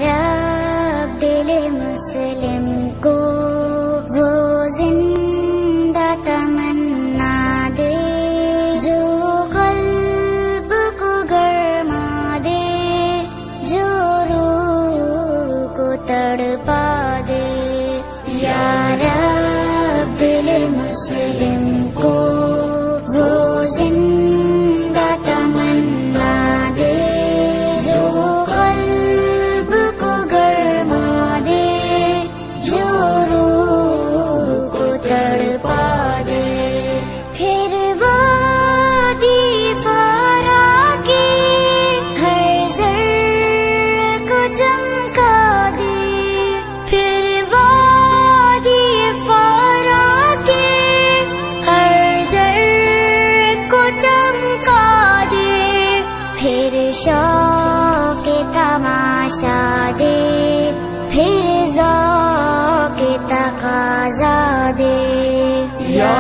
रब दिल मुस्लिम को वो जिंदा तमन्ना दे जो कल्ब को गरमा दे, जो रूह को तड़पा दे। या रब दिल मुस्लिम को वो जिंदा तमन्ना दे जो कल्ब को गरमा दे, जो रूह को तड़पा दे। फिर वादी पारा के हर ज़र्रे को चमका दे, फिर वादी पारा के हर ज़र्रे को चमका दे, फिर शौक़ तमाशा दे, फिर ज़ौक़ तक़ाज़ा दे। या